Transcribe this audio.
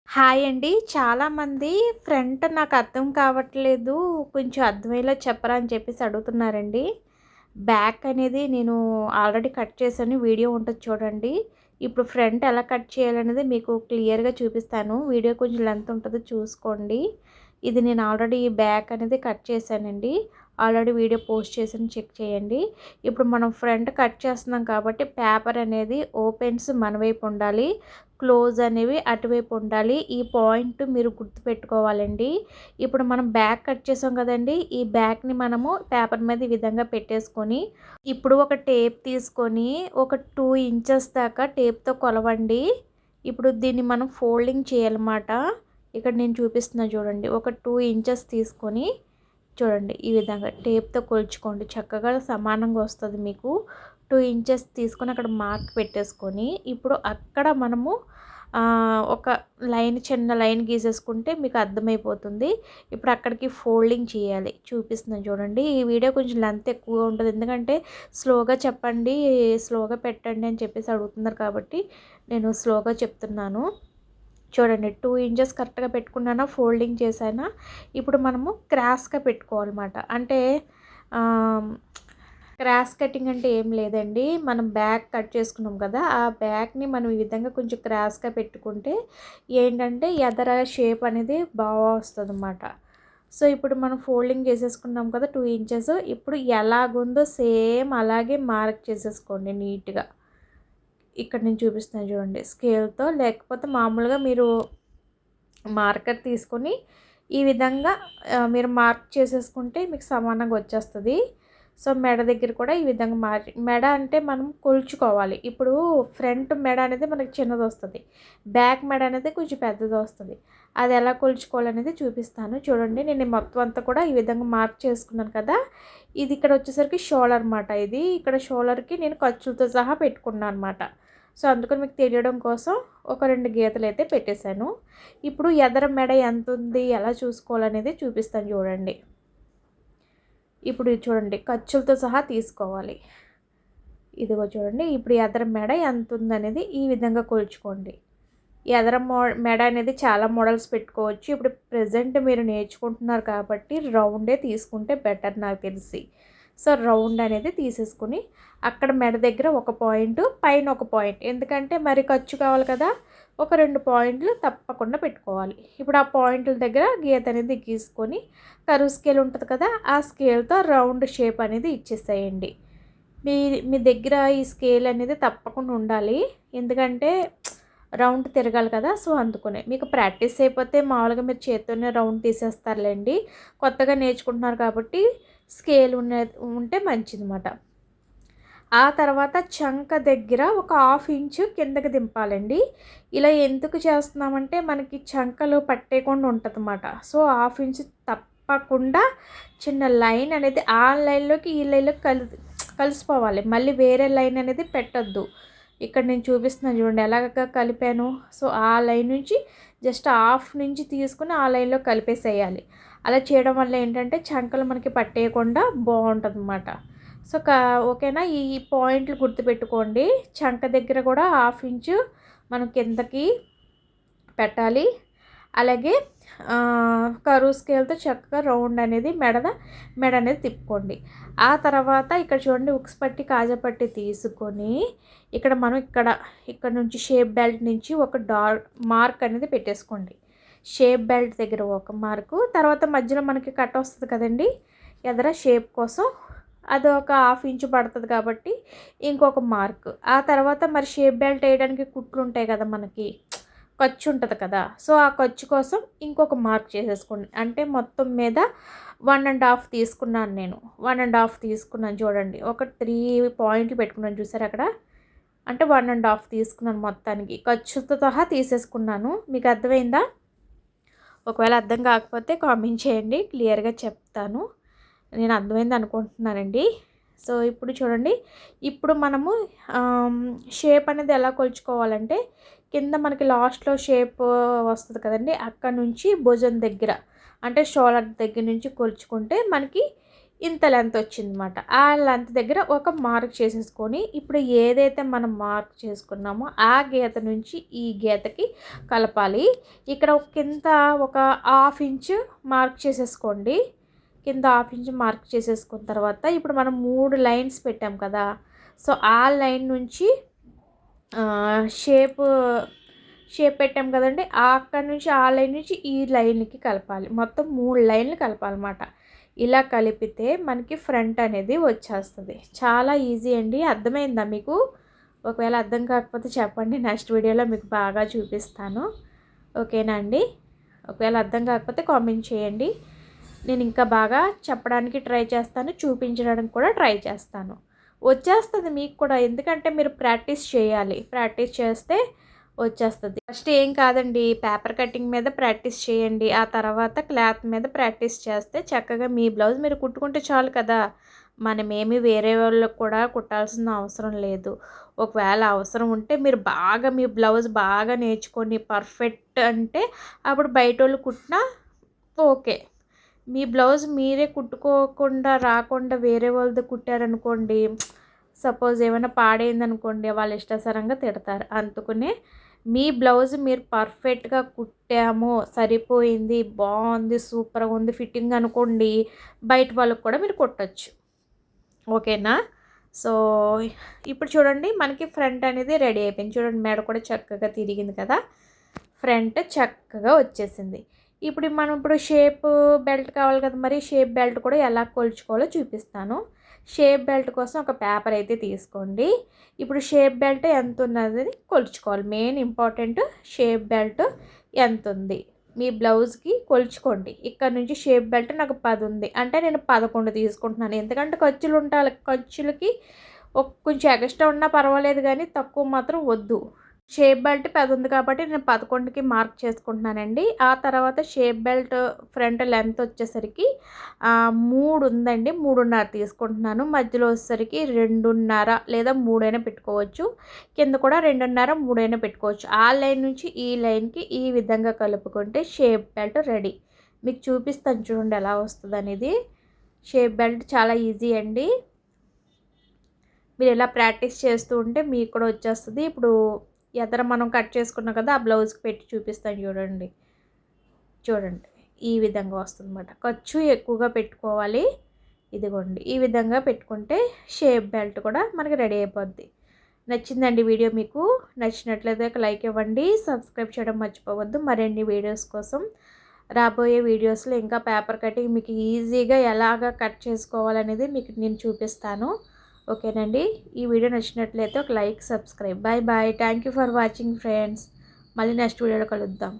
Hi అండి. చాలామంది front నాకు అర్థం కావట్లేదు. కొంచెం అర్థమయ్యేలా చెప్పరా అని చెప్పేసి అడుగుతున్నారండి. బ్యాక్ అనేది నేను ఆల్రెడీ కట్ చేశాను. వీడియో ఉంటది చూడండి. ఇప్పుడు ఫ్రంట్ ఎలా కట్ చేయాలనేది మీకు క్లియర్‌గా చూపిస్తాను. వీడియో కొంచెం లెంత్ ఉంటది చూసుకోండి. ఇది నేను ఆల్రెడీ బ్యాక్ అనేది కట్ చేశానండి. ఆల్రెడీ వీడియో పోస్ట్ చేశాను చెక్ చేయండి. ఇప్పుడు మనం ఫ్రంట్ కట్ చేస్తున్నాం కాబట్టి పేపర్ అనేది ఓపెన్స్ మన వైపు ఉండాలి. క్లోజ్ అనేవి అటువైపు ఉండాలి. ఈ పాయింట్ మీరు గుర్తుపెట్టుకోవాలండి. ఇప్పుడు మనం బ్యాక్ కట్ చేసాం కదండీ! ఈ బ్యాక్‌ని మనము పేపర్ మీద ఈ విధంగా పెట్టేసుకొని, ఇప్పుడు ఒక టేప్ తీసుకొని ఒక 2 ఇంచెస్ దాకా టేప్‌తో కొలవండి. ఇప్పుడు దీన్ని మనం ఫోల్డింగ్ చేయాలన్నమాట. ఇక్కడ నేను చూపిస్తున్నా చూడండి. ఒక 2 ఇంచెస్ తీసుకొని చూడండి ఈ విధంగా టేప్‌తో కొలుచుకోండి. చక్కగా సమానంగా వస్తది మీకు. 2 ఇంచెస్ తీసుకొని అక్కడ మార్క్ పెట్టేసుకొని, ఇప్పుడు అక్కడ మనము ఒక చిన్న లైన్ గీసేసుకుంటే మీకు అర్థమైపోతుంది. ఇప్పుడు అక్కడికి ఫోల్డింగ్ చేయాలి. చూపిస్తున్నాను చూడండి. ఈ వీడియో కొంచెం లెంత్ ఎక్కువగా ఉంటది. ఎందుకంటే స్లోగా చెప్పండి, స్లోగా పెట్టండి అని చెప్పేసి అడుగుతున్నారు కాబట్టి నేను స్లోగా చెప్తున్నాను. చూడండి 2 ఇంచెస్ కరెక్ట్‌గా పెట్టుకున్నానా, ఫోల్డింగ్ చేశానా. ఇప్పుడు మనము క్రాస్‌గా పెట్టుకోవాలన్నమాట. అంటే ఆహ్, క్రాస్ కటింగ్ అంటే ఏం లేదండి. మనం బ్యాక్ కట్ చేసుకున్నాం కదా! ఆ బ్యాక్‌ని మనం ఈ విధంగా కొంచెం క్రాస్‌గా పెట్టుకుంటే ఏంటంటే ఎదర షేప్ అనేది వస్తదన్నమాట. సో, ఇప్పుడు మనం ఫోల్డింగ్ చేసేసుకున్నాం కదా! 2 ఇంచెస్. ఇప్పుడు ఎలాగుందో సేమ్ అలాగే మార్క్ చేసేసుకోండి నీట్‌గా. ఇక్కడ నేను చూపిస్తున్నాను చూడండి. స్కేల్‌తో లేకపోతే మామూలుగా మీరు మార్కర్ తీసుకొని ఈ విధంగా మీరు మార్క్ చేసేసుకుంటే మీకు సమానంగా వచ్చేస్తది. సో, మెడ దగ్గర కూడా ఈ విధంగా మెడ అంటే మనం కొలుచుకోవాలి. ఇప్పుడు ఫ్రంట్ మెడ అనేది మనకి చిన్నదొస్తది. బ్యాక్ మెడ అనేది కొంచెం పెద్దదొస్తది. అది ఎలా కొలుచుకోవాలనేది చూపిస్తాను. చూడండి నేను ఈ మొత్తం అంతా కూడా ఈ విధంగా మార్క్ చేసుకున్నాను కదా! ఇది ఇక్కడ వచ్చేసరికి షోల్డర్ మాట ఇది. ఇక్కడ షోల్డర్‌కి నేను ఖర్చులతో సహా పెట్టుకున్నాను అనమాట. సో, అందుకని మీకు తెలియడం కోసం ఒక 2 గీతలైతే పెట్టేశాను. ఇప్పుడు ఎదర మెడ ఎంతుంది, ఎలా చూసుకోవాలనేది చూపిస్తాను చూడండి. ఇప్పుడు ఇది చూడండి ఖర్చులతో సహా తీసుకోవాలి. ఇదిగో చూడండి. ఇప్పుడు ఎదర మెడ ఎంతుందనేది ఈ విధంగా కొలుచుకోండి. ఎదర మెడ అనేది చాలా మోడల్స్ పెట్టుకోవచ్చు. ఇప్పుడు ప్రెజెంట్ మీరు నేర్చుకుంటున్నారు కాబట్టి రౌండే తీసుకుంటే బెటర్ నాకు తెలిసి. సో, రౌండ్ అనేది తీసేసుకొని అక్కడ మెడ దగ్గర ఒక పాయింట్, పైన ఒక పాయింట్. ఎందుకంటే మరి ఖర్చు కావాలి కదా! ఒక 2 పాయింట్లు తప్పకుండా పెట్టుకోవాలి. ఇప్పుడు ఆ పాయింట్ల దగ్గర గీత అనేది గీసుకొని కరువు స్కేల్ ఉంటది కదా! ఆ స్కేల్‌తో రౌండ్ షేప్ అనేది ఇచ్చేసేయండి. మీ మీ దగ్గర ఈ స్కేల్ అనేది తప్పకుండా ఉండాలి. ఎందుకంటే రౌండ్ తిరగాలి కదా! సో, అందుకనే. మీకు ప్రాక్టీస్ అయిపోతే మామూలుగా మీరు చేత్తోనే రౌండ్ తీసేస్తారులెండి. కొత్తగా నేర్చుకుంటున్నారు కాబట్టి స్కేల్ ఉంటే మంచిదన్నమాట. ఆ తర్వాత చంక దగ్గర ఒక హాఫ్ ఇంచు కిందకి దింపాలండి. ఇలా ఎందుకు చేస్తున్నామంటే మనకి చంకలో పట్టేయకుండా ఉంటదన్నమాట. సో, హాఫ్ ఇంచు తప్పకుండా చిన్న లైన్ అనేది ఆ లైన్‌లోకి ఈ లైన్‌లోకి కలిసిపోవాలి. మళ్ళీ వేరే లైన్ అనేది పెట్టొద్దు. ఇక్కడ నేను చూపిస్తున్నాను చూడండి ఎలాగ కలిపాను. సో, ఆ లైన్ నుంచి జస్ట్ హాఫ్ నుంచి తీసుకొని ఆ లైన్‌లో కలిపేసేయాలి. అలా చేయడం వల్ల ఏంటంటే చంకలు మనకి పట్టేయకుండా బావుంటదన్నమాట. సో, ఓకేనా? ఈ పాయింట్లు గుర్తుపెట్టుకోండి. చంక దగ్గర కూడా హాఫ్ ఇంచు మనం కిందకి పెట్టాలి. అలాగే కరువు స్కేల్‌తో చక్కగా రౌండ్ అనేది మెడ అనేది తిప్పుకోండి. ఆ తర్వాత ఇక్కడ చూడండి ఉక్స్ పట్టి, కాజా పట్టి తీసుకొని ఇక్కడ మనం ఇక్కడ నుంచి షేప్ బెల్ట్ నుంచి ఒక మార్క్ అనేది పెట్టేసుకోండి. షేప్ బెల్ట్ దగ్గర ఒక మార్కు, తర్వాత మధ్యలో మనకి కట్ వస్తది కదండీ! ఎదర షేప్ కోసం అది ఒక హాఫ్ ఇంచు పడతది కాబట్టి ఇంకొక మార్క్. ఆ తర్వాత మరి షేప్ బెల్ట్ ఏయడానికి కుట్లు ఉంటాయి కదా మనకి! ఖర్చు ఉంటది కదా! సో, ఆ ఖర్చు కోసం ఇంకొక మార్క్ చేసేసుకోండి. అంటే మొత్తం మీద 1 ½ తీసుకున్నాను నేను. 1 ½ తీసుకున్నాను చూడండి. ఒక 3 పాయింట్లు పెట్టుకున్నాను చూసారా అక్కడ? అంటే 1 ½ తీసుకున్నాను మొత్తానికి. ఖర్చుతో సహా తీసేసుకున్నాను. మీకు అర్థమైందా? ఒకవేళ అర్థం కాకపోతే కామెంట్ చేయండి. క్లియర్‌గా చెప్తాను. నేను అర్థమైంది అనుకుంటున్నానండి. సో, ఇప్పుడు చూడండి. ఇప్పుడు మనము షేప్ అనేది ఎలా కొలుచుకోవాలంటే కింద మనకి లాస్ట్‌లో షేప్ వస్తది కదండీ! అక్కడ నుంచి భుజం దగ్గర అంటే షోల్డర్ దగ్గర నుంచి కొలుచుకుంటే మనకి ఇంత లెంత్ వచ్చిందన్నమాట. ఆ లెంత్ దగ్గర ఒక మార్క్ చేసేసుకొని ఇప్పుడు ఏదైతే మనం మార్క్ చేసుకున్నామో ఆ గీత నుంచి ఈ గీతకి కలపాలి. ఇక్కడ కింద ఒక హాఫ్ ఇంచు మార్క్ చేసేసుకోండి. కింద హాఫ్ ఇంచ్ మార్క్ చేసేసుకున్న తర్వాత ఇప్పుడు మనం 3 లైన్స్ పెట్టాం కదా, సో ఆ లైన్ నుంచి షేప్ పెట్టాం కదండి, అక్కడి నుంచి ఆ లైన్ నుంచి ఈ లైన్కి కలపాలి. మొత్తం 3 లైన్లు కలపాలన్నమాట. ఇలా కలిపితే మనకి ఫ్రంట్ అనేది వచ్చేస్తుంది. చాలా ఈజీ అండి. అర్థమైందా మీకు? ఒకవేళ అర్థం కాకపోతే చెప్పండి, నెక్స్ట్ వీడియోలో మీకు బాగా చూపిస్తాను. ఓకేనా అండి? ఒకవేళ అర్థం కాకపోతే కామెంట్ చేయండి. నేను ఇంకా బాగా చెప్పడానికి ట్రై చేస్తాను, చూపించడానికి కూడా ట్రై చేస్తాను. వచ్చేస్తుంది మీకు కూడా, ఎందుకంటే మీరు ప్రాక్టీస్ చేయాలి. ప్రాక్టీస్ చేస్తే వచ్చేస్తుంది. ఫస్ట్ ఏం కాదండి, పేపర్ కటింగ్ మీద ప్రాక్టీస్ చేయండి. ఆ తర్వాత క్లాత్ మీద ప్రాక్టీస్ చేస్తే చక్కగా మీ బ్లౌజ్ మీరు కుట్టుకుంటే చాలు కదా. మనమేమి వేరే వాళ్ళకి కూడా కుట్టాల్సిన అవసరం లేదు. ఒకవేళ అవసరం ఉంటే మీరు బాగా మీ బ్లౌజ్ బాగా నేర్చుకొని పర్ఫెక్ట్ అంటే అప్పుడు బయటోళ్ళు కుట్టినా ఓకే. మీ బ్లౌజ్ మీరే కుట్టుకోకుండా రాకుండా వేరే వాళ్ళది కుట్టారనుకోండి, సపోజ్ ఏమైనా పాడైందనుకోండి, వాళ్ళు ఇష్టాసరంగా తిడతారు. అందుకనే మీ బ్లౌజ్ మీరు పర్ఫెక్ట్గా కుట్టాము, సరిపోయింది, బాగుంది, సూపర్గా ఉంది ఫిట్టింగ్ అనుకోండి, బయట వాళ్ళకి కూడా మీరు కుట్టచ్చు. ఓకేనా? సో ఇప్పుడు చూడండి, మనకి ఫ్రంట్ అనేది రెడీ అయిపోయింది. చూడండి, మెడ కూడా చక్కగా తిరిగింది కదా, ఫ్రంట్ చక్కగా వచ్చేసింది. ఇప్పుడు షేప్ బెల్ట్ కావాలి కదా, మరి షేప్ బెల్ట్ కూడా ఎలా కొలుచుకోవాలో చూపిస్తాను. షేప్ బెల్ట్ కోసం ఒక పేపర్ అయితే తీసుకోండి. ఇప్పుడు షేప్ బెల్ట్ ఎంత ఉన్నది కొలుచుకోవాలి. మెయిన్ ఇంపార్టెంట్, షేప్ బెల్ట్ ఎంత ఉంది మీ బ్లౌజ్కి కొలుచుకోండి. ఇక్కడ నుంచి షేప్ బెల్ట్ నాకు 10 ఉంది అంటే నేను 11 తీసుకుంటున్నాను. ఎందుకంటే ఖర్చులు ఉంటాయి, ఖర్చులకి కొంచెం ఎక్స్ట్రా ఉన్నా పర్వాలేదు, కానీ తక్కువ మాత్రం వద్దు. షేప్ బెల్ట్ 10 ఉంది కాబట్టి నేను 11కి మార్క్ చేసుకుంటున్నానండి. ఆ తర్వాత షేప్ బెల్ట్ ఫ్రంట్ లెంత్ వచ్చేసరికి 3 ఉందండి, 3.5 తీసుకుంటున్నాను. మధ్యలో వచ్చేసరికి 2.5 లేదా 3 అయినా పెట్టుకోవచ్చు. కింద కూడా 2.5, 3 అయినా పెట్టుకోవచ్చు. ఆ లైన్ నుంచి ఈ లైన్కి ఈ విధంగా కలుపుకుంటే షేప్ బెల్ట్ రెడీ. మీకు చూపిస్తాను చూడండి ఎలా వస్తుంది అనేది. షేప్ బెల్ట్ చాలా ఈజీ అండి. మీరు ఇలా ప్రాక్టీస్ చేస్తూ ఉంటే మీకు కూడా వచ్చేస్తుంది. ఇప్పుడు ఎదర మనం కట్ చేసుకున్నాం కదా, ఆ బ్లౌజ్కి పెట్టి చూపిస్తాను చూడండి. చూడండి, ఈ విధంగా వస్తుందన్నమాట. ఖర్చు ఎక్కువగా పెట్టుకోవాలి. ఇదిగోండి, ఈ విధంగా పెట్టుకుంటే షేప్ బెల్ట్ కూడా మనకి రెడీ అయిపోద్ది. నచ్చిందండి వీడియో? మీకు నచ్చినట్లయితే ఒక లైక్ ఇవ్వండి, సబ్స్క్రైబ్ చేయడం మర్చిపోవద్దు. మరిన్ని వీడియోస్ కోసం రాబోయే వీడియోస్లో ఇంకా పేపర్ కటింగ్ మీకు ఈజీగా ఎలాగ కట్ చేసుకోవాలనేది మీకు నేను చూపిస్తాను. ఓకేనండి, ఈ వీడియో నచ్చినట్లయితే ఒక like, subscribe. Bye bye. Thank you for watching friends. మళ్ళీ నెక్స్ట్ వీడియోలో కలుద్దాం.